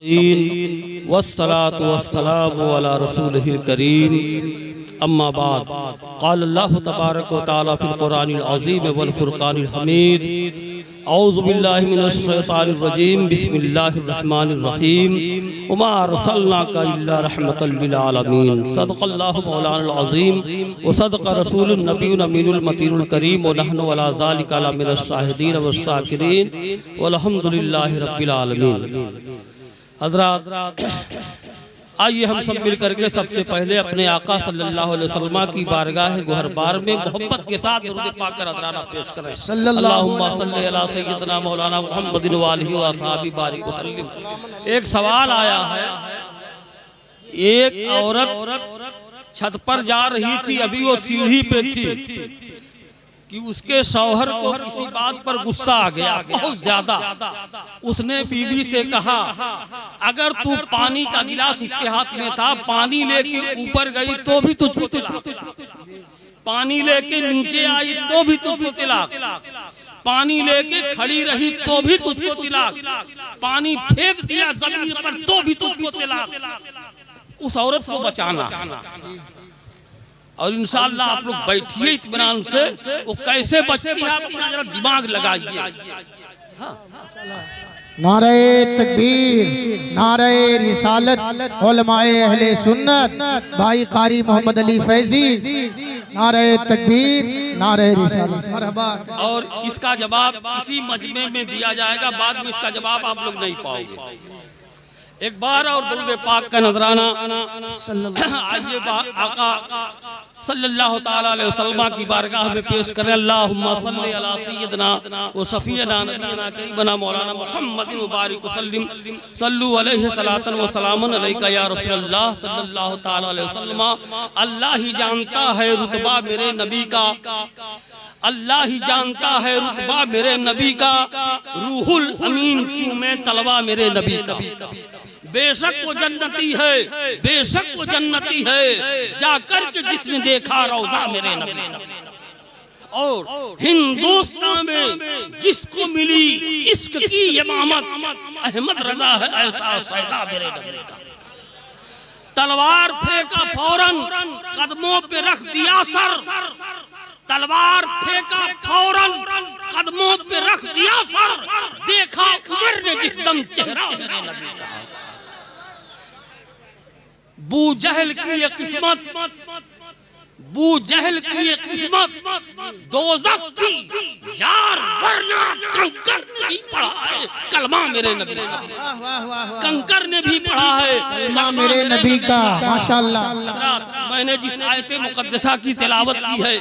वस्सलातु वस्सलामु अला रसूलिहिल करीम अम्मा बाद क़ाल अल्लाहु तबारक व तआला फ़िल क़ुरानिल अज़ीम वल फ़ुरक़ानिल हमीद औज़ु बिल्लाहि मिनश शैतानिर रजीम बिस्मिल्लाहिर रहमानिर रहीम वमा अर्सलनाका इल्ला रहमतल लिल आलमीन सदक़ल्लाहु मौलानाल अज़ीम व सदक़ रसूलुन नबियुल अमीनुल मतीनुल करीम व नहनु अला ज़ालिका लमिनश शाहिदीन वश शाकिरीन वल्हम्दुलिल्लाहि रब्बिल आलमीन। हज़रात, आइए हम सब मिल करके सबसे पहले अपने आका सल्लल्लाहु अलैहि वसल्लम की बारगाह गुहरबार में मोहब्बत के साथ दुरूद पाक का नज़राना पेश करें। अल्लाहुम्मा सल्ली अला सय्यिदना मौलाना मुहम्मदिन व आलिहि व असहाबी बारिक वसल्लम। एक सवाल आया है, एक औरत छत पर जा रही थी, अभी वो सीढ़ी पे थी कि उसके शौहर को किसी बात पर गुस्सा आ गया बहुत ज्यादा। उसने बीवी से कहा, अगर तू पानी का गिलास उसके हाथ में था, पानी लेके ऊपर गई तो भी तुझको तिलाक, पानी लेके नीचे आई तो भी तुझको तिलाक, पानी लेके खड़ी रही तो भी तुझको तिलाक, पानी फेंक दिया जमीन पर तो भी तुझको तिलाक। उस औरत को बचाना और इंशाअल्लाह आप लोग बैठिए इत्मीनान से, वो कैसे बचती है आप जरा दिमाग लगाइए। नारे तकबीर, नारे रिसालत, उलमाए अहले सुन्नत, भाई कारी मोहम्मद अली फैजी, नारे तकबीर, नारे रिसालत, मरहबा। और इसका जवाब इसी मजमे में दिया जाएगा, बाद में इसका जवाब आप लोग नहीं पाओगे। एक बार और दुरूद पाक का नजराना आइए आका सल्लल्लाहु ताला अलैहि वसल्लम की बारगाह में पेश करें। अल्लाहुम्मा सल्ली अला सय्यिदना व शफीना नबीना करीबना मौलाना मुहम्मदिन व बारिक वसल्लिम सल्लु अलैहि सलातन व सलामन अलैका या रसूलल्लाह सल्लल्लाहु ताला अलैहि वसल्लम। अल्लाह ही जानता है रुतबा मेरे नबी का, अल्लाह ही जानता है रुतबा मेरे नबी का, रूहुल अमीन चूमे तलवा मेरे नबी का। बेशक वो जन्नती है, बेशक वो जन्नती है, जाकर के जिसने देखा रौज़ा मेरे नबी का। और हिंदुस्तान में जिसको मिली इश्क की इमामत, अहमद रजा है ऐसा सैदा मेरे नबी का। तलवार फेंका फौरन कदमों पे रख दिया सर, तलवार फेंका फौरन कदमों पे रख दिया सर, देखा उमर ने जिस दम चेहरा मेरे नबी का। बू जहल की ये किस्मत, बू जहल की ये किस्मत दोज़ख थी यार, वरना कंकर ने भी पढ़ा है कलमा मेरे नबी का, कंकर ने भी पढ़ा है कलमा मेरे नबी का। माशाअल्लाह। हज़रात, मैंने जिस आयत मुक़द्दसा की तिलावत की है,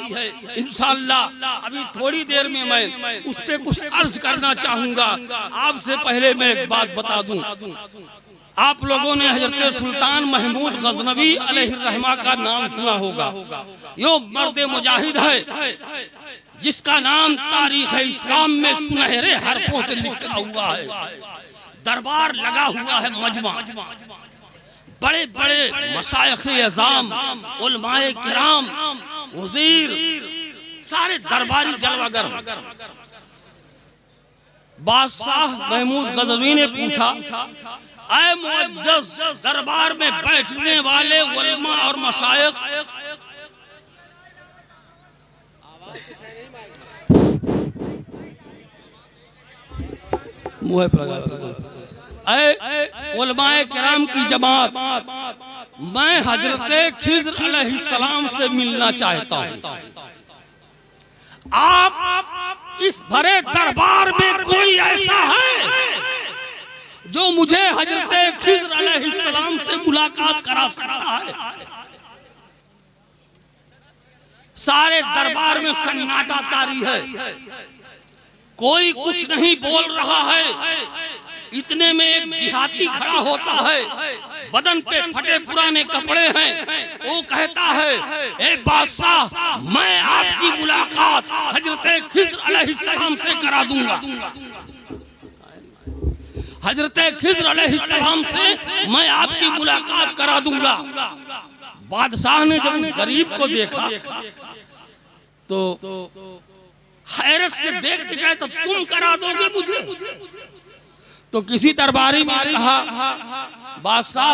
इंशाअल्लाह अभी थोड़ी देर में मैं उस पे कुछ अर्ज करना चाहूँगा। आपसे पहले मैं एक बात बता दूँ, आप लोगों ने हजरत सुल्तान महमूद गजनवी अलैहिर्रहमा का नाम सुना होगा। यो मर्द मुजाहिद है जिसका नाम तारीख इस्लाम में सुनहरे हरफों से लिखा हुआ है। दरबार लगा हुआ है मजमा, बड़े बड़े मशाइख़ अज़ाम, उलमाए किराम, वज़ीर, सारे दरबारी जलवागर। बादशाह महमूद गजनवी ने पूछा, ऐ मुअज़्ज़ज़ दरबार में बैठने वाले उलमा और मशाइख़, मुँह पर लगा, ऐ उलमाए किराम की जमात, मैं हजरत खिज़्र अलैहिस्सलाम से मिलना चाहता हूँ। आप इस भरे दरबार में कोई ऐसा है जो मुझे हजरत खिज़्र अलैहिस्सलाम से मुलाकात करा सकता है? सारे दरबार में सन्नाटा तारी है, कोई कुछ नहीं बोल रहा है। इतने में एक देहाती खड़ा होता है, बदन पे फटे पुराने कपड़े हैं। वो कहता है, ए बादशाह, मैं आपकी मुलाकात हजरत खिज़्र अलैहिस्सलाम से करा दूंगा। हजरत खिज़्र अलैहिस्सलाम से मैं आपकी मुलाकात करा दूंगा। बादशाह ने जब उस गरीब को देखा तो हैरत से देख के कहा, तो तुम करा दोगे मुझे? तो किसी दरबारी में कहा, बादशाह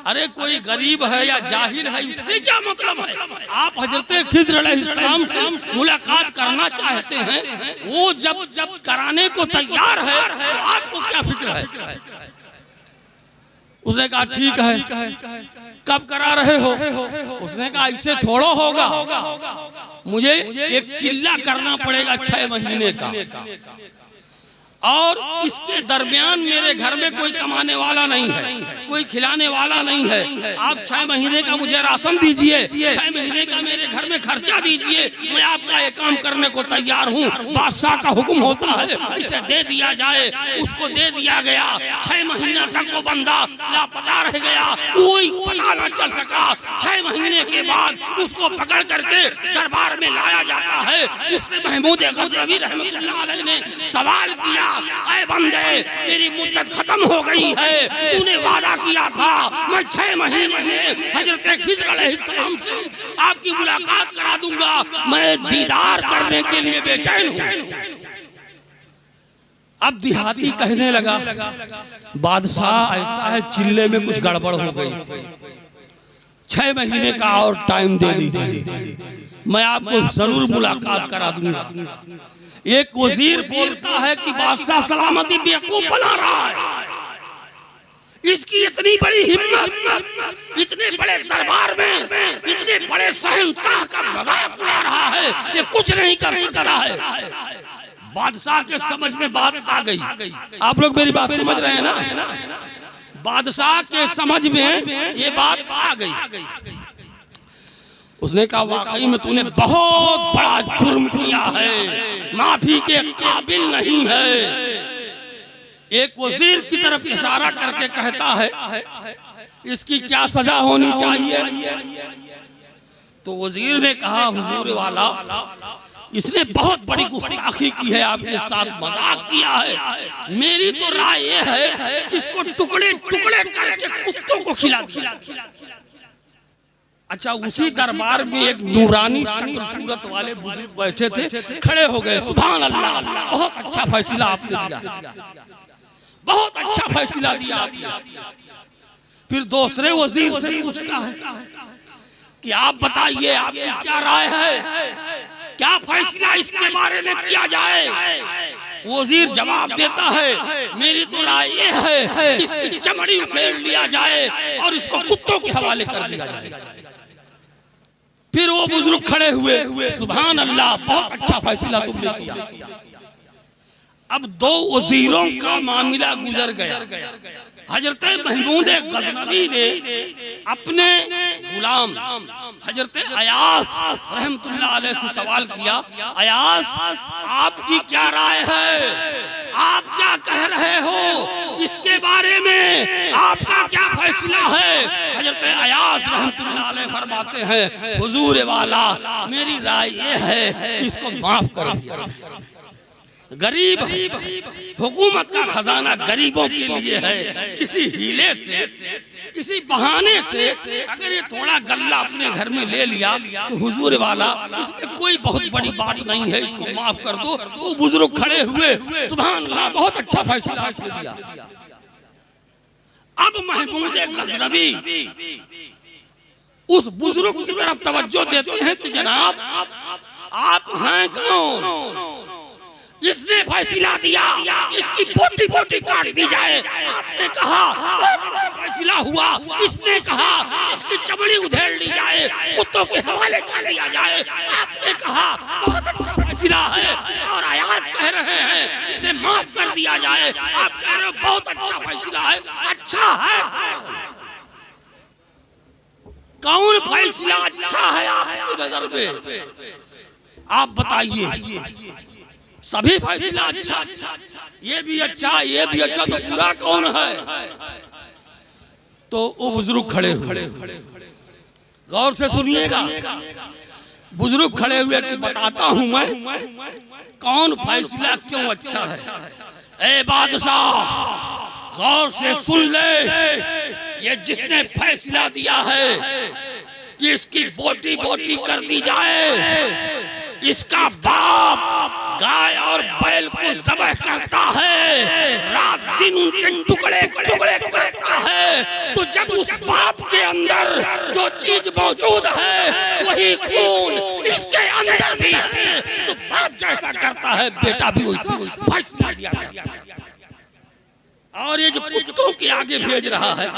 अरे कोई गरीब है या जाहिल है इससे क्या मतलब है, आप हजरत खिज़्र अलैहिस्सलाम से मुलाकात करना चाहते हैं, वो जब कराने को तैयार है तो आपको क्या फिक्र है। उसने कहा ठीक है, कब करा रहे हो। उसने कहा इससे थोड़ा होगा, मुझे एक चिल्ला करना पड़ेगा 6 महीने का, और इसके दरमियान मेरे घर में कोई कमाने वाला नहीं है, कोई खिलाने वाला नहीं है। आप 6 महीने का मुझे राशन दीजिए, 6 महीने का मेरे घर में खर्चा दीजिए, मैं आपका ये काम करने को तैयार हूँ। बादशाह का हुक्म होता है इसे दे दिया जाए। उसको दे दिया गया। 6 महीना तक वो बंदा लापता रह गया, कोई पता न चल सका। 6 महीने के बाद उसको पकड़ करके दरबार में लाया जाता है। उससे महमूद गज़नवी रहमतुल्लाह अलैह ने सवाल किया, ऐ बंदे तेरी मुद्दत खत्म हो गई है, तूने वादा किया था मैं 6 महीने में हजरत खिज़्र अलैहिस्सलाम से आपकी मुलाकात करा दूंगा, मैं दीदार करने के लिए बेचैन हूँ। अब देहाती कहने लगा, बादशाह ऐसा है चिल्ले में कुछ गड़बड़ हो गई, 6 महीने का और टाइम दे दीजिए, मैं आपको जरूर मुलाकात करा दूंगा। एक वजीर बोलता है कि बादशाह सलामती बेवकूफ बना रहा है, इसकी इतनी बड़ी हिम्मत, इतने बड़े दरबार में इतने बड़े शहंशाह का मजाक उड़ा रहा है, ये कुछ नहीं कर सकता है। बादशाह के समझ में बात आ गई। आप लोग मेरी बात समझ रहे हैं ना? बादशाह के समझ में ये बात आ गई। उसने कहा वाकई में तूने बहुत बड़ा जुर्म किया है, माफी के काबिल नहीं है। एक वजीर की तरफ इशारा करके कहता है इसकी क्या सजा होनी चाहिए। तो वजीर ने कहा हुजूर वाला, इसने बहुत बड़ी गुस्ताखी की है, आपके साथ मजाक किया है, मेरी तो राय ये है इसको टुकड़े टुकड़े करके कुत्तों को खिला दिया। अच्छा, उसी दरबार में एक नूरानी शक्ल सूरत वाले बुजुर्ग बैठे थे, खड़े हो गए, सुभान अल्लाह, बहुत अच्छा फैसला आपने दिया, बहुत अच्छा फैसला दिया आपने। फिर दूसरे वजीर से पूछता है कि आप बताइए आपकी क्या राय है, क्या फैसला इसके बारे में किया जाए। वजीर जवाब देता है मेरी तो राय ये है इसकी चमड़ी उखेड़ लिया जाए और इसको कुत्तों के हवाले कर दिया जाए। फिर वो बुजुर्ग खड़े हुए, सुभान अल्लाह, बहुत अच्छा फैसला तुमने किया। अब 2 वजीरों का मामला गुजर गया। हजरत महमूद गज़नवी ने अपने गुलाम हजरत अयास रहमतुल्लाह अलैह से सवाल किया, अयास आपकी क्या राय है, आप क्या कह रहे हो, इसके बारे में आपका क्या फैसला है। हजरत अयास रहमतुल्लाह अलैह फरमाते हैं हुजूर वाला, मेरी राय ये है कि इसको माफ कर दिया। गरीब हुकूमत का खजाना गरीबों के लिए है, किसी हीले से किसी बहाने से अगर ये थोड़ा गल्ला अपने घर में ले लिया तो हुजूर वाला इसमें कोई बहुत बड़ी बात नहीं है, इसको माफ कर दो। वो बुजुर्ग खड़े हुए, सुभान अल्लाह, बहुत अच्छा फैसला आपने दिया। अब महमूद गज़नवी उस बुजुर्ग की तरफ तवज्जो देते हैं कि जनाब आप हैं कौन, इसने फैसला दिया इसकी बोटी बोटी काट दी जाए। आपने कहा फैसला हुआ, इसने कहा इसकी चमड़ी उधेड़ ली जाए, कुत्तों के हवाले कर दिया जाए। आपने कहा बहुत अच्छा फैसला है, और अयास कह रहे हैं इसे माफ कर दिया जाए। आप कह रहे हो बहुत अच्छा फैसला है। अच्छा है, कौन फैसला अच्छा है आपकी नजर में, आप बताइए। सभी फैसला अच्छा, ये भी अच्छा, ये भी अच्छा, तो बुरा कौन है। तो वो बुजुर्ग खड़े हुए, गौर से सुनिएगा, बुजुर्ग खड़े हुए कि बताता हूं मैं कौन फैसला क्यों अच्छा है। ए बादशाह, गौर से सुन ले, ये जिसने फैसला दिया है कि इसकी बोटी बोटी कर दी जाए, इसका बाप गाय और बैल को ज़बह करता है, रात दिन उनके टुकड़े टुकड़े करता है, तो जब उस बाप के अंदर जो चीज मौजूद है वही खून इसके अंदर भी है, तो बाप जैसा करता है बेटा भी वैसा फैसला दिया करता है। और ये जो कुत्तों के आगे भेज रहा है,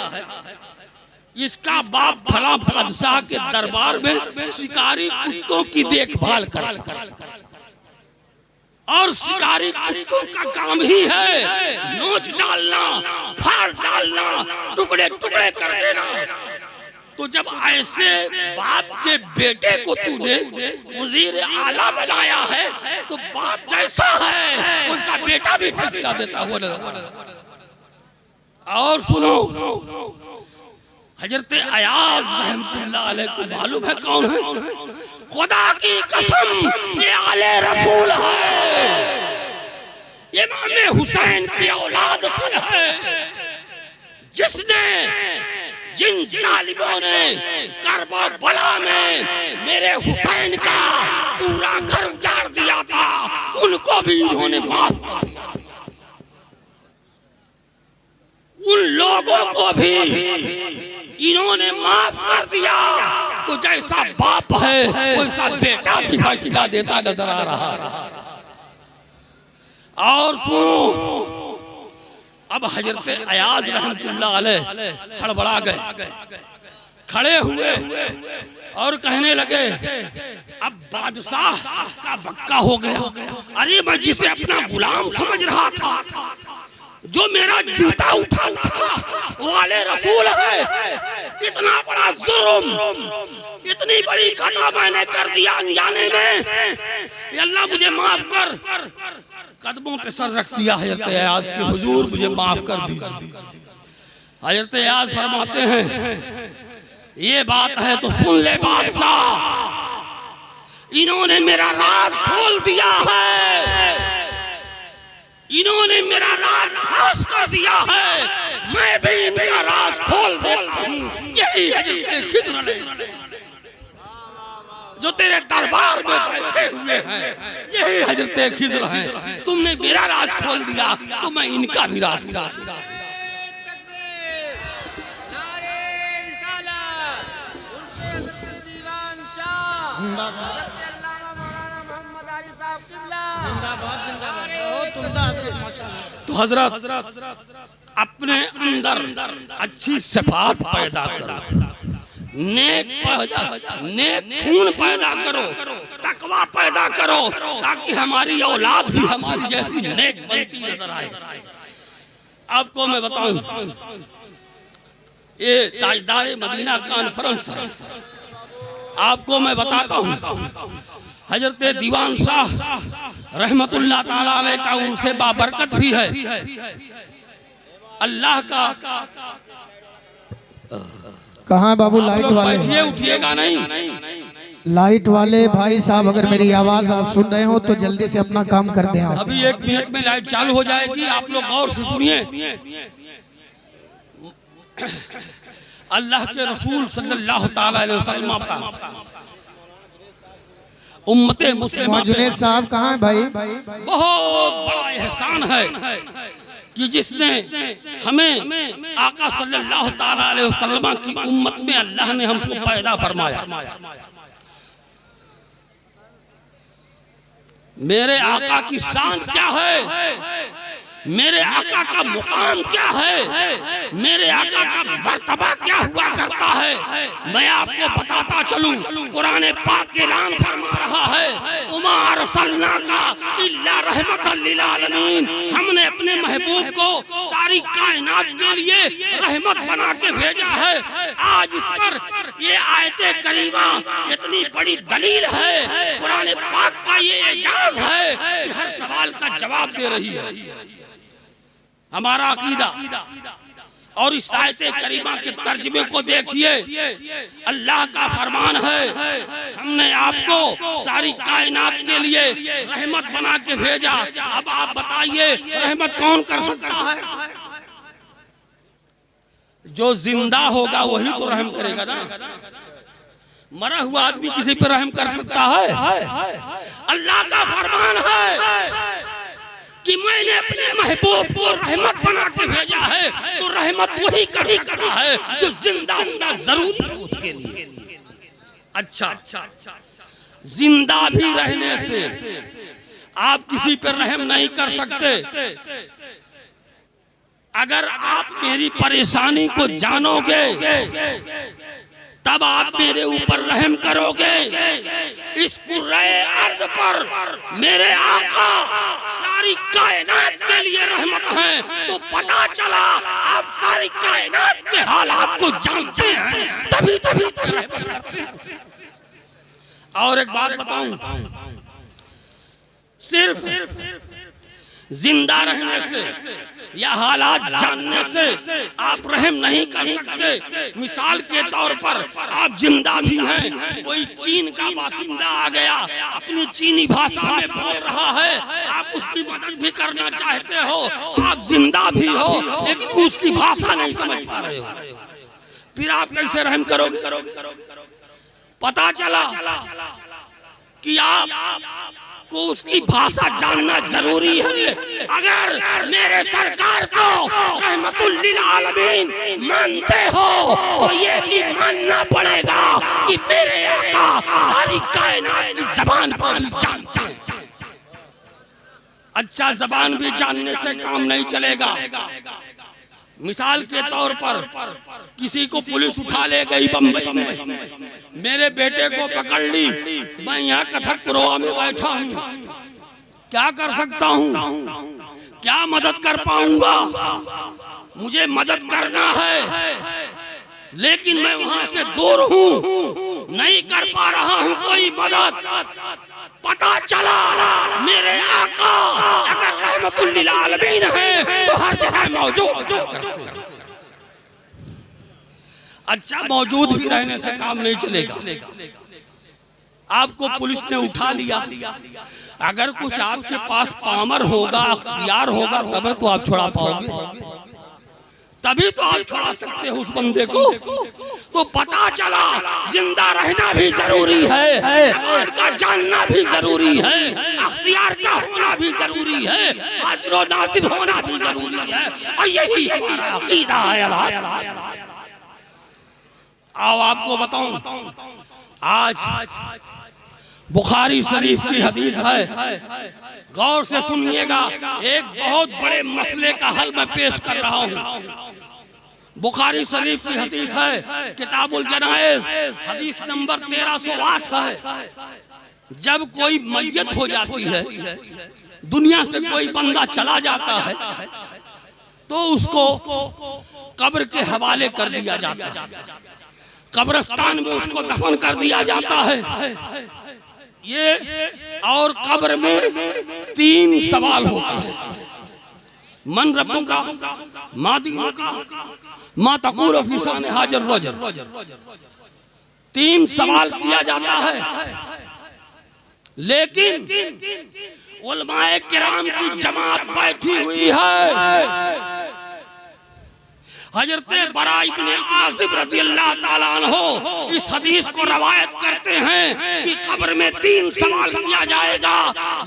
इसका बाप भला बादशाह के दरबार में शिकारी कुत्तों की देखभाल करता है, और शिकारी कुत्तों का काम ही है नोच डालना, फाड़ डालना, टुकड़े टुकड़े कर देना। तो जब ऐसे बाप के बेटे को तूने वजीर आला बनाया है, तो बाप जैसा है वैसा बेटा भी फैसला देता हुआ नजर। और सुनो, हजरत अयाज रहमतुल्लाह अलैह को मालूम है कौन है? खुदा की कसम ये आले रसूल है, इमाम हुसैन की औलाद से है, जिसने जिन जालिमों ने करबला में मेरे हुसैन का पूरा घर उजाड़ दिया था, उनको भी इन्होंने माफ कर दिया, उन लोगों को भी इन्होंने माफ कर दिया। तो जैसा बाप है वैसा बेटा भी फैसला देता नजर आ रहा है। और सुनो, अब हजरत अयाज रहमतुल्लाह अलैह हड़बड़ा गए, खड़े हुए और कहने लगे, अब बादशाह का बक्का हो गया। अरे मैं जिसे अपना गुलाम समझ रहा था, जो मेरा जूता उठाता था, वो आले रसूल है। इतना बड़ा जुर्म, इतनी बड़ी खता मैंने कर दिया अनजाने में, अल्लाह मुझे माफ कर। कदमों पे सर रख दिया हजरत अयाज के हुजूर, मुझे माफ कर दीजिए। हजरत अयाज फरमाते हैं, ये बात है तो सुन ले बादशाह, इन्होंने मेरा राज खोल दिया है, इन्होंने मेरा राज फाश कर दिया है, मैं भी इनका राज खोल देता हूँ। यही हजरत खिज़र जो तेरे दरबार में बैठे हुए हैं, यही हजरत खिज़र हैं। तुमने मेरा राज खोल दिया तो मैं इनका भी राज खोल दूंगा। तो हजरत अपने अंदर अच्छी सिफात पैदा करो, नेक खून पैदा करो, तकवा पैदा करो, ताकि हमारी औलाद भी हमारी जैसी नेक बनती नजर आए। आपको मैं बताऊं, ये ताजदार मदीना कॉन्फ्रेंस है, आपको मैं बताता हूं, हजरत दीवान शाह रहमतुल्लाह ताला अलैह का उनसे बाबरकत भी है। अल्लाह का कहाँ बाबू लाइट वाले, उठिएगा नहीं, लाइट वाले भाई साहब, अगर मेरी आवाज आप सुन रहे हो तो जल्दी से अपना काम कर दें। अभी 1 मिनट में लाइट चालू हो जाएगी, आप लोग गौर से सुनिए। अल्लाह के रसूल सल्लल्लाहु ताला अलैहि वसल्लम का उम्मते मुस्लिमा जुनैद साहब कहाँ है भाई? बहुत बड़ा एहसान है कि जिसने हमें आका सल्लल्लाहु ताला अलैहि वसल्लम की उम्मत में अल्लाह ने हमको पैदा फरमाया। मेरे आका की शान क्या है, मेरे आका का मुकाम क्या है, मेरे आका का मर्तबा क्या हुआ करता है, मैं आपको बताता चलूं। कुरान पाक के ऐलान फरमा रहा है, उमा अरसलनाका इल्ला रहमतल लिल आलमीन, हमने अपने महबूब को सारी कायनात के लिए रहमत बना के भेजा है। आज इस पर ये आयते करीमा इतनी बड़ी दलील है, कुरान पाक का ये एजाज है कि हर सवाल का जवाब दे रही है हमारा अकीदा। और इस आयते करीमा के तर्जुमे को देखिए, अल्लाह का फरमान है, हमने आपको सारी कायनात के लिए रहमत बना के भेजा। अब आप बताइए रहमत कौन कर सकता है? जो जिंदा होगा वही तो रहम करेगा ना। मरा हुआ आदमी किसी पर रहम कर सकता है? अल्लाह का फरमान है कि मैंने अपने महबूब को रहमत बना के भेजा है, तो रहमत वही कभी करता है जो जिंदा होना जरूरी है उसके लिए। अच्छा, जिंदा भी रहने से आप किसी पर रहम नहीं कर सकते। अगर आप मेरी परेशानी को जानोगे तब आप मेरे ऊपर रहम करोगे। इस कुर्रे अर्द पर मेरे आका सारी कायनात के लिए रहमत है, तो पता चला आप सारी कायनात के हालात को जानते हैं, तभी रहमत करते हैं। और एक बात बताऊं, सिर्फ जिंदा रहने से या हालात जानने से आप रहम नहीं कर सकते। मिसाल के तौर पर आप जिंदा भी हैं, कोई चीन का बासिंदा आ गया, अपनी चीनी भाषा में बोल रहा है, आप उसकी मदद भी करना चाहते हो, आप जिंदा भी हो लेकिन उसकी भाषा नहीं समझ पा रहे हो, फिर आप कैसे रहम करोगे? पता चला कि आपको उसकी भाषा जानना जरूरी है। अगर मेरे सरकार को रहमतुल लिल आलमीन मानते हो तो ये भी मानना पड़ेगा कि मेरे आका सारी कायनात की जबान को भी जानते हैं। अच्छा, जबान भी जानने से काम नहीं चलेगा। मिसाल के तौर पर किसी को पुलिस उठा ले गई बंबई में, मेरे बेटे को पकड़ ली, मैं यहाँ कथक पुरवा में बैठा हूँ, क्या कर सकता हूँ? क्या मदद कर पाऊंगा? मुझे मदद करना है लेकिन मैं वहां से दूर हूँ, नहीं कर पा रहा हूँ कोई मदद। पता चला मेरे आका अगर रहमतुल लिल आलमीन है तो हर जगह मौजूद। अच्छा, मौजूद भी रहने से काम नहीं चलेगा। आपको पुलिस ने उठा लिया, अगर कुछ आपके पास पावर होगा, अख्तियार होगा, तब तो आप छुड़ा पाओगे, तभी तो आप छुड़ा सकते हो उस बंदे को। तो पता चला जिंदा रहना भी जरूरी है, ज़बान का जानना भी जरूरी है, अख्तियार का होना भी जरूरी है, हाजिर और नाज़िर होना भी जरूरी है, और यही हमारा अकीदा है। आओ आपको बताऊं, आज बुखारी शरीफ की हदीस है, गौर से सुनिएगा। एक बहुत बड़े मसले का हल मैं पेश कर रहा हूँ। बुखारी शरीफ की हदीस है, किताबुल जनाइज, हदीस नंबर 1308 है। जब कोई मैयत हो जाती है, दुनिया से कोई बंदा चला जाता है, तो उसको कब्र के हवाले कर दिया जाता है, कब्रिस्तान में उसको दफन कर दिया जाता है। ये और कब्र में 3 सवाल होता है, मन रब्बुका, मा दीनुका, मा तक़ूलु फ़ी शान हाज़िर रजुल। 3 सवाल किया जाता है, लेकिन उलमाए किराम की जमात बैठी हुई है। हजरत बरा इब्ने आज़िब रज़ियल्लाहु ताला अन्हु इस हदीस को रवायत करते हैं कि कब्र में 3 सवाल किया जाएगा।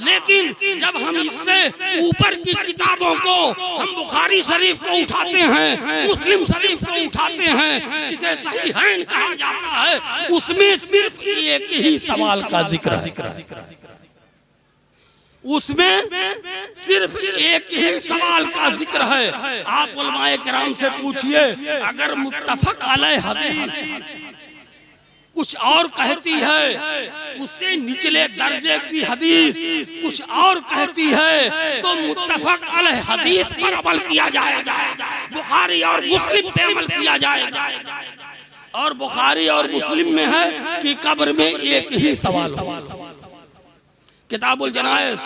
लेकिन जब हम इससे ऊपर की किताबों को, हम बुखारी शरीफ को उठाते हैं, मुस्लिम शरीफ को उठाते हैं, जिसे सहीहैन कहा जाता है, उसमें सिर्फ एक ही सवाल का जिक्र है, उसमें सिर्फ एक ही सवाल का जिक्र है। आप उलमाए किराम से पूछिए, अगर मुत्तफक अलैह हदीस कुछ और कहती है, उससे निचले दर्जे की हदीस कुछ और कहती है, तो मुत्तफक अलैह हदीस पर अमल किया जाएगा, बुखारी और मुस्लिम पे अमल किया जाएगा। और बुखारी और मुस्लिम में है कि कब्र में एक ही सवाल होगा। किताबुल जनाइज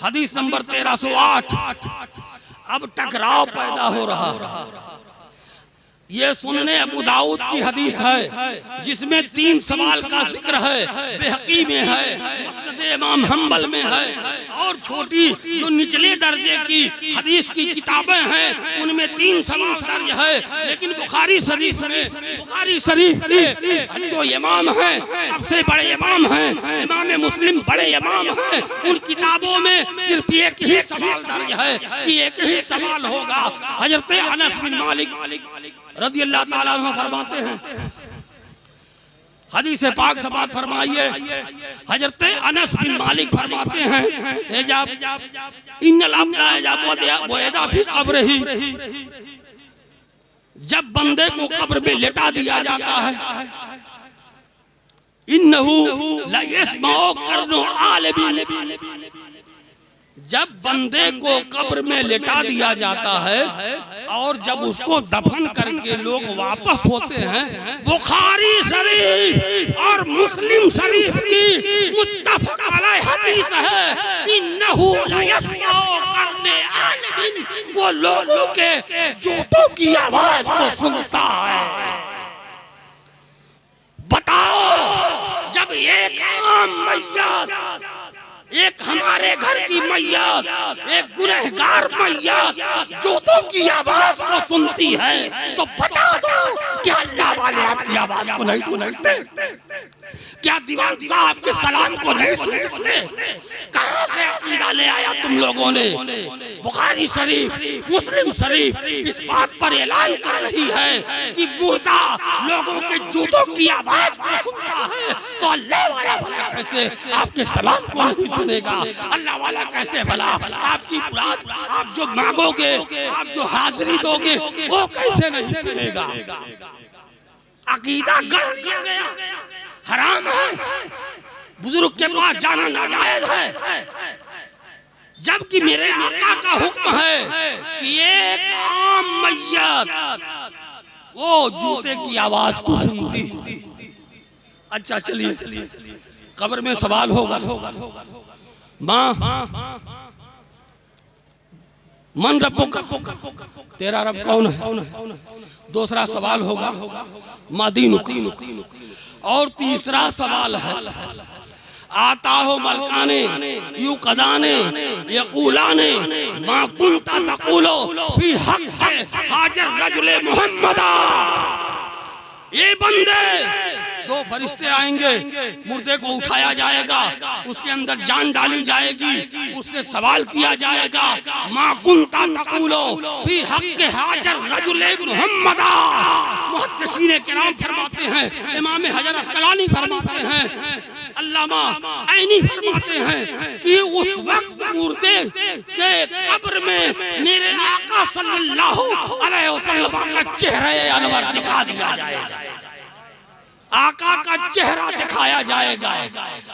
हदीस नंबर 1308। अब टकराव पैदा हो रहा है। ये सुनने अबू दाऊद की हदीस है जिसमें 3 सवाल का जिक्र है, बेहकी में है, मुस्नद इमाम हम्बल में है, और छोटी जो निचले दर्जे की हदीस की किताबें हैं उनमें 3 सवाल दर्ज है। लेकिन बुखारी शरीफ में, बुखारी शरीफ के जो इमाम हैं, सबसे बड़े इमाम हैं, इमाम मुस्लिम बड़े इमाम हैं, उन किताबों में सिर्फ एक ही सवाल दर्ज है कि एक ही सवाल होगा। हजरत अनस बिन मालिक रज़ी अल्लाह ताला अन्हु फरमाते हैं, हदीस पाक से बात फरमाइए, हजरत अनस बिन मालिक फरमाते हैं, इन्नल अब्दा वयदा फी क़ब्रिही, जब बंदे को कब्र में लेटा दिया जाता है, इन्नहु ला यस्माउ क़र्नु आलिबिन, जब बंदे को कब्र में लेटा दिया जाता है और जब उसको दफन करके लोग वापस होते हैं, बुखारी शरीफ और मुस्लिम शरीफ की मुत्तफक अलैह हदीस है, इन्नहु ला यस्माउ क़र्ने आलिबिन, वो लोगों के जूतों की आवाज को सुनता है। बताओ, जब एक आम मैयत, एक हमारे घर की मैयत, एक गुनहगार मैयत जूतों की आवाज को सुनती है, तो बता दो क्या अल्लाह वाले आपकी आवाज को नहीं सुनते? क्या दीवान साहब के सलाम को नहीं सुनते? कहां से अकीदा ले आया तुम लोगों ने? बुखारी शरीफ, मुस्लिम शरीफ इस बात पर ऐलान कर रही है कि मुर्दा लोगों के जूतों की आवाज को सुनता है, तो अल्लाह वाला भला कैसे आपके सलाम को नहीं सुनेगा? अल्लाह वाला कैसे भला आपकी मुराद, आप जो मांगोगे, आप जो हाजिरी दोगे, वो कैसे नहीं सुनेगा? अकीदा गढ़ लिया गया, हराम है, बुजुर्ग के पास जाना नाजायज है, जबकि मेरे आका का हुक्म है कि एक आम मैयत वो जूते की आवाज को सुनती। अच्छा चलिए, कब्र में सवाल होगा, माँ मन रब्बुका, तेरा रब कौन है? दूसरा सवाल होगा मा दीनुका, और तीसरा सवाल है आता हो मलकाने यू कदाने यकूलाने मा कुंता तकुलो फी हक़्क़े हाजर रजुले मुहम्मदा। ये बंदे, 2 फरिश्ते आएंगे, मुर्दे को उठाया जाएगा, उसके अंदर जान डाली जाएगी, उससे सवाल किया जाएगा, मा कुंता तकुलो फी हक़्क़े हाजर रजुले मुहम्मदा। मुहद्दिसीन किराम फरमाते हैं, इमाम हजर अस्कलानी फरमाते हैं, अल्लामा ऐनी फरमाते हैं कि उस वक्त मुर्दे के कब्र में मेरे आका सल्लल्लाहु अलैहि वसल्लम का चेहरा अनवर दिखा दिया जाएगा, आका का चेहरा दिखाया जाएगा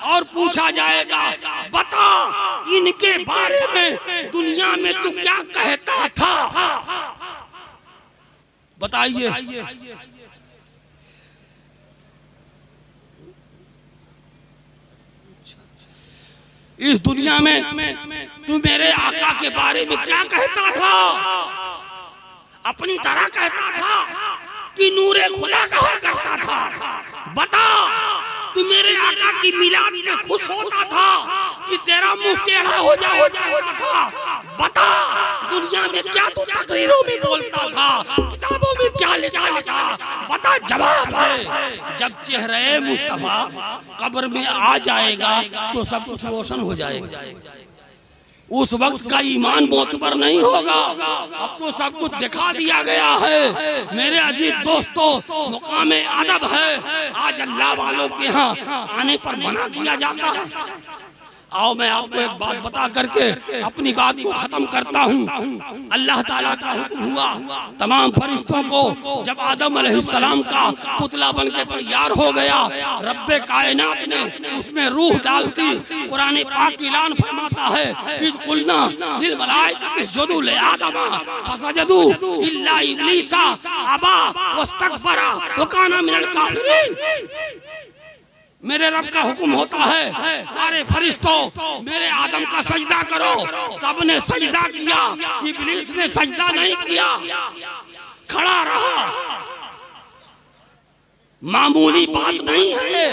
और पूछा जाएगा, बता इनके बारे में दुनिया में तू क्या कहता था? बताइए। इस दुनिया में तू मेरे आका के बारे में क्या कहता था? अपनी तरह कहता था कि नूरे खुदा कहा करता था? बता, तू मेरे आका की मिलाद में खुश होता था कि तेरा मुंह टेढ़ा हो जाए करता था? बता, दुनिया में क्या तू तकरीरों में बोलता था, किताबों में क्या लिखा था? बता, जवाब है। जब चेहरे मुस्तफा कब्र में आ जाएगा तो सब कुछ रोशन हो जाएगा। उस वक्त का ईमान मोतबर नहीं होगा, अब तो सब कुछ दिखा दिया गया है। मेरे अजीज दोस्तों, मुकाम अदब है, आज अल्लाह वालों के यहाँ आने पर मना किया जाता है। आओ मैं आपको एक बात बता करके अपनी बात को खत्म करता हूँ। अल्लाह ताला का हुक्म हुआ तमाम फरिश्तों को, जब आदम अलैहिस्सलाम का पुतला बन के तैयार हो गया, रब्बे कायनात ने उसमें रूह डाल दी। कुरान पाक ऐलान फरमाता है, इज़ कुलना लिल मलाइकति इसजुदू ले आदम फसजदू इल्ला इब्लीसा अबा वस्तकबरा व काना मिनल काफिरीन। मेरे रब का हुक्म होता है, सारे फरिश्तों मेरे आदम का सजदा करो। सबने सजदा किया, इब्लीस ने सजदा नहीं किया, खड़ा रहा। मामूली बात नहीं है।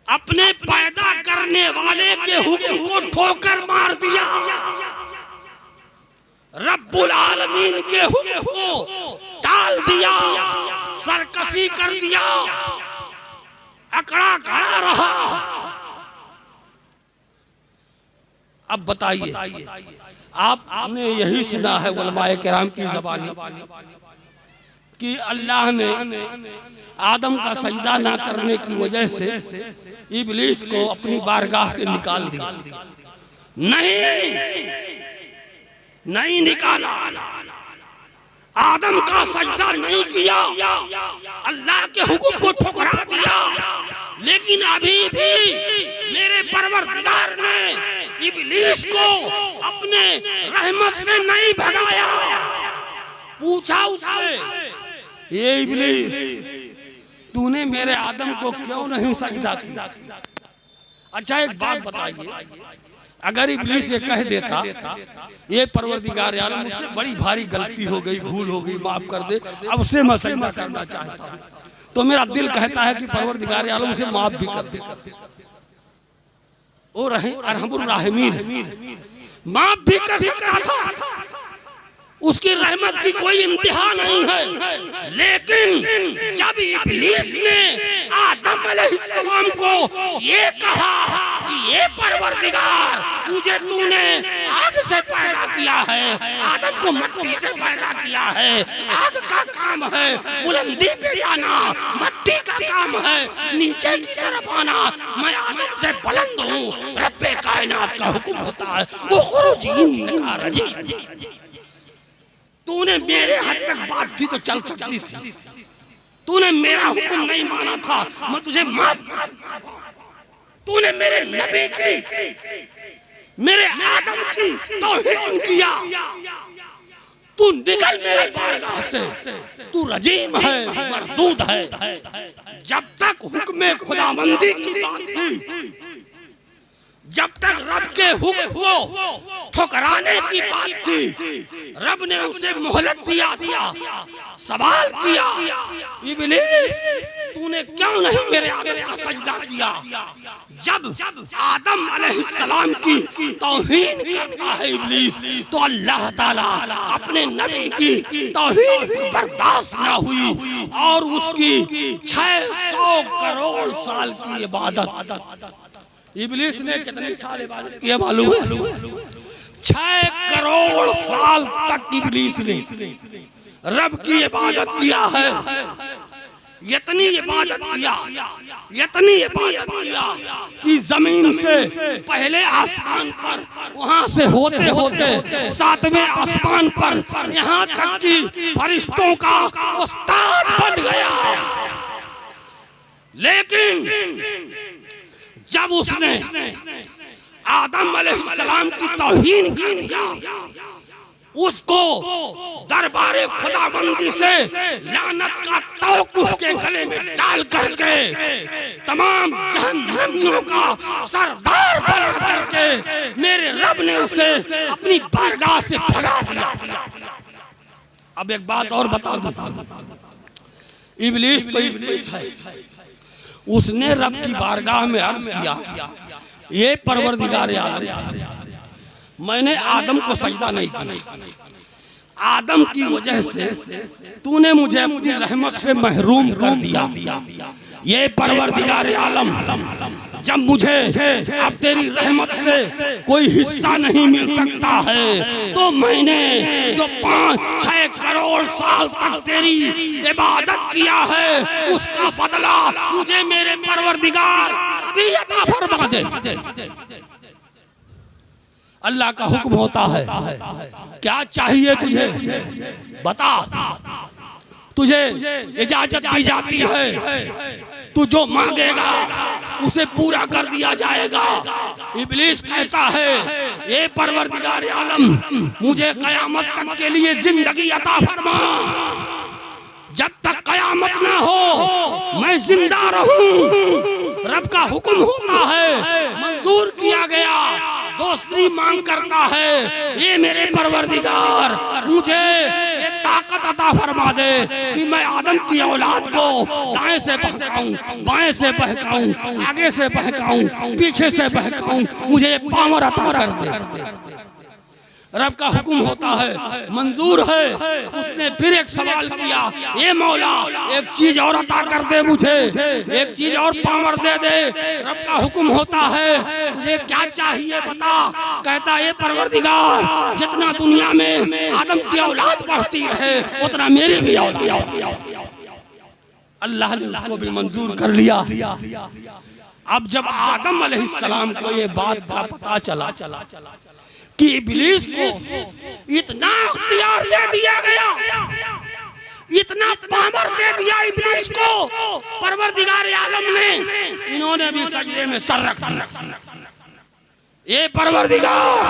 अपने पैदा करने वाले के हुक्म को ठोकर मार दिया, रब्बुल आलमीन के हुक्म को टाल दिया, सरकशी कर दिया, अकड़ा खड़ा रहा। अब बताइए, आपने यही सुना है उलमाए किराम की ज़बानी कि अल्लाह ने आदम का सजदा ना करने की वजह से इब्लीस को अपनी बारगाह से निकाल दिया। नहीं निकाला, आदम का सजदा नहीं किया, अल्लाह के हुक्म को ठुकरा दिया। लेकिन अभी भी मेरे परवरदिगार ने इब्लीस को अपने रहमत से नहीं भगाया। पूछा उससे, ये इब्लीस, तूने मेरे आदम को क्यों नहीं सजदा किया? अच्छा एक बात बताइए, अगर इब्लीस ये कह देता, ये परवरदिगार यार मुझसे बड़ी भारी गलती हो गई, भूल हो गई, माफ कर दे, अब से मैं सजदा करना चाहता हूँ, तो मेरा दिल कहता है कि परवरदिगार यार मुझे माफ भी कर दे। वो अरहमुर राहिमीन है, माफ भी कर सकता था, उसकी रहमत की कोई इंतहा नहीं है। लेकिन जब इब्लीस ने आदम अलैहिस्सलाम को ये कहा कि ये परवरदिगार, मुझे तूने आग से पैदा किया है, आदम को मिट्टी से पैदा किया है, आग का काम है बुलंदी पे जाना, मिट्टी का काम है नीचे की तरफ आना, मैं आदम से बुलंद हूँ, रब्बे कायनात का हुक्म होता है वो खुरूजीन का रजी। तूने मेरे हद तक बात थी तो चल सकती थी, तूने मेरा हुक्म नहीं माना था, मैं तुझे माफ कर देता था। तूने मेरे नबी की, मेरे आदम की तौहीन किया, तू निकल मेरे बारगाह से, तू रजीम है, मरदूद है। जब तक हुक्म खुदाबंदी की बात थी, जब तक रब के हुक्म को ठुकराने की बात थी, रब ने उसे मोहलत दिया था, सवाल किया, इब्लीस तूने क्यों नहीं मेरे आदम का सजदा किया? जब आदम अलैहिस्सलाम की तौहीन करता है इब्लीस, तो अल्लाह ताला अपने नबी की तौहीन बर्दाश्त ना हुई और उसकी 600 करोड़ साल की इबादत, इब्लीस ने कितने साल इबादत किया मालूम है? 6 करोड़ साल तक इब्लीस ने रब की इबादत किया है। इतनी इबादत किया, इतनी इबादत किया कि जमीन से पहले आसमान पर, वहां से होते होते 7वें आसमान पर, यहाँ तक कि फरिश्तों का उस्ताद बन गया। लेकिन जब उसने आदम अलैहिस्सलाम की तौहीन कर दिया, उसको दरबारे खुदाबंदी से लानत का तौक उसके गले में डाल करके तमाम जहन्नमियों का सरदार बना करके मेरे रब ने उसे अपनी बारगाह से भगा दिया। अब एक बात और बता दूं, इब्लीस तो इब्लीस है, उसने रब की बारगाह में अर्ज किया, ये परवरदिगार आलम, मैंने आदम को सजदा नहीं किया, आदम की वजह से तूने मुझे अपनी रहमत से महरूम कर दिया। ये परवरदिगार आलम, जब मुझे अब तेरी रहमत से कोई हिस्सा नहीं मिल सकता है, तो मैंने जो 5-6 करोड़ साल तक तेरी इबादत किया है, उसका बदला मुझे मेरे परवरदिगार अभी अता फरमा दे। अल्लाह का हुक्म होता है, क्या चाहिए तुझे बता, तुझे इजाजत दी जाती है, तू जो मांगेगा उसे पूरा कर दिया जाएगा। इब्लीस कहता है, ये परवरदिगार आलम, मुझे कयामत तक के लिए जिंदगी अता फरमा, जब तक कयामत ना हो मैं जिंदा रहूं। रब का हुक्म होता है, मंजूर किया गया, दूसरी मांग करता है, ये मेरे परवरदिगार मुझे ये ताकत ताकत अता फरमा दे कि मैं आदम की औलाद को दाएं से बहकाऊं, बाएं से बहकाऊं, आगे से बहकाऊं, पीछे से बहकाऊं, मुझे पावर अता कर दे। रब का हुक्म होता है, मंजूर है। उसने फिर एक सवाल किया, ए मौला एक चीज और अता कर दे मुझे, एक चीज और पावर दे दे। रब का हुक्म होता है, तुझे क्या चाहिए बता। कहता है, परवरदिगार जितना दुनिया में आदम की औलाद बढ़ती रहे उतना मेरी भी औलाद। अल्लाह ने उसको भी मंजूर कर लिया। अब जब आदम अलैहिस्सलाम को ये बात का पता चला कि इब्लीस को इतना इख्तियार दे दिया गया, इतना पावर दे दिया इब्लीस को परवरदिगार आलम ने, इन्होंने भी सजदे में सर रख दिया। ये परवरदिगार,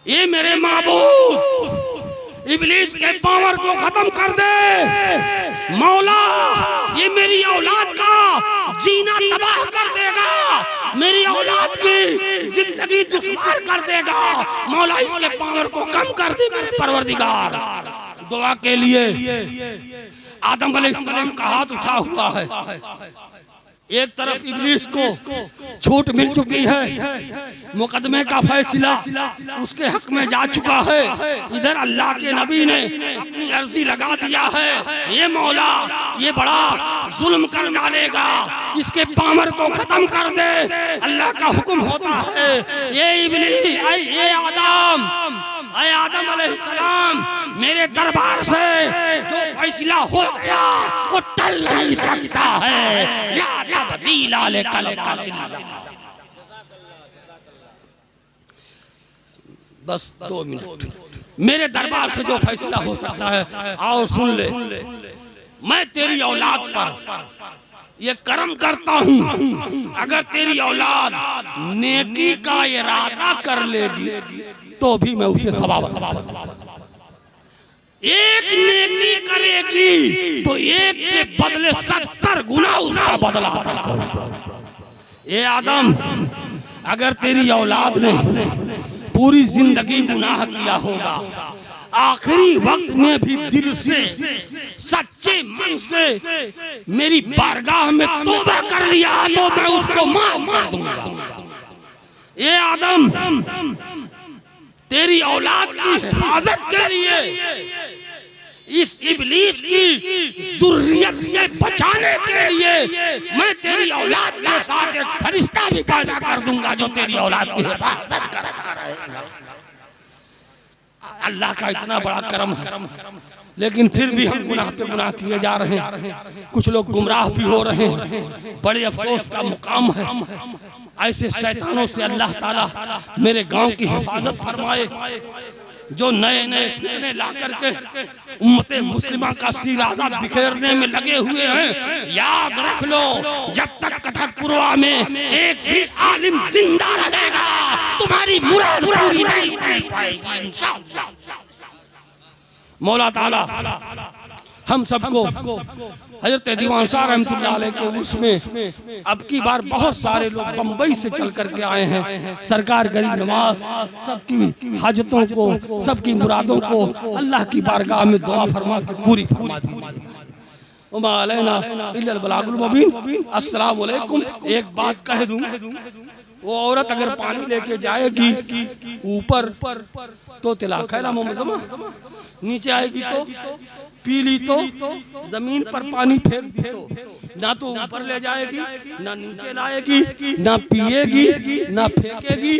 ये मेरे माबूद, इब्लीस के पावर को खत्म कर दे। मौला ये मेरी औलाद का जीना तबाह कर देगा, मेरी औलाद की जिंदगी दुश्वार कर देगा। मौला इसके पावर को कम कर दे मेरे परवरदिगार। दुआ के लिए आदम अलैहिस्सलाम का हाथ उठा हुआ है। एक तरफ इब्लीस को छूट मिल चुकी है, मुकदमे का फैसला उसके हक में जा चुका है। इधर अल्लाह के नबी ने अपनी अर्जी लगा दिया है, ये मौला ये बड़ा जुल्म कर डालेगा, इसके पावर को खत्म कर दे। अल्लाह का हुक्म होता है, ये इब्लीस, ये आदम, ऐ आदम अलैहिस्सलाम, मेरे दरबार से जो फैसला हो गया वो टल नहीं सकता है। ला तब्दीला लिकलिमातिल्लाह। बस 2 मिनट, मेरे दरबार से जो फैसला हो सकता है और सुन ले। मैं तेरी औलाद पर ये कर्म करता हूँ, अगर तेरी औलाद नेकी का इरादा कर लेगी तो भी मैं उसे सवाब अता करूंगा। एक नेकी करेगी तो एक के बदले 70 गुना उसका बदला अता करूंगा। ये आदम, अगर तेरी औलाद ने पूरी जिंदगी गुनाह किया होगा, आखिरी वक्त में भी दिल से सच्चे मन से मेरी बारगाह में तौबा कर लिया तो मैं उसको माफ कर दूंगा। ये आदम, तेरी औलाद की हिफाजत के लिए, इस इब्लीस की जुर्रियत से बचाने के लिए मैं तेरी औलाद के साथ एक फरिश्ता भी पैदा कर दूंगा जो तेरी औलाद की हिफाजत करता रहेगा। अल्लाह का इतना बड़ा करम है, लेकिन फिर भी हम गुनाह पे गुनाह किए जा रहे हैं। कुछ लोग गुमराह भी हो रहे हैं। बड़े अफसोस का मुकाम है। ऐसे शैतानों से अल्लाह ताला मेरे गांव की हिफाजत फरमाए, जो नए नए फितने ला करके उम्मते मुस्लिमा का सिराजा बिखेरने में लगे हुए हैं। याद रख लो, जब तक कथकपुरवा में एक भी आलिम जिंदा रहेगा तुम्हारी मुराद पूरी नहीं हो पाएगी इंशाअल्लाह। मौला ताला हम सबको हजरत दीवान शाह रहमतुल्लाह अलैह के उर्स में अब की बार बहुत सारे लोग बम्बई से चल करके आए हैं। सरकार गरीब नवाज सबकी हाजतों को, सबकी मुरादों को अल्लाह की बारगाह में दुआ फरमा के पूरी फरमा दीजिए। उमा अलैना इल्लल बलागुल मुबीन। अस्सलाम वालेकुम। एक बात कह दूं, वो औरत अगर पानी लेके जाएगी ऊपर तो तिलाखैला मोमज़मा, नीचे आएगी तो पी ली तो जमीन पर पानी फेंक दी तो ना तो ऊपर ले जाएगी, ना नीचे लाएगी, ना पिएगी, ना फेंकेगी।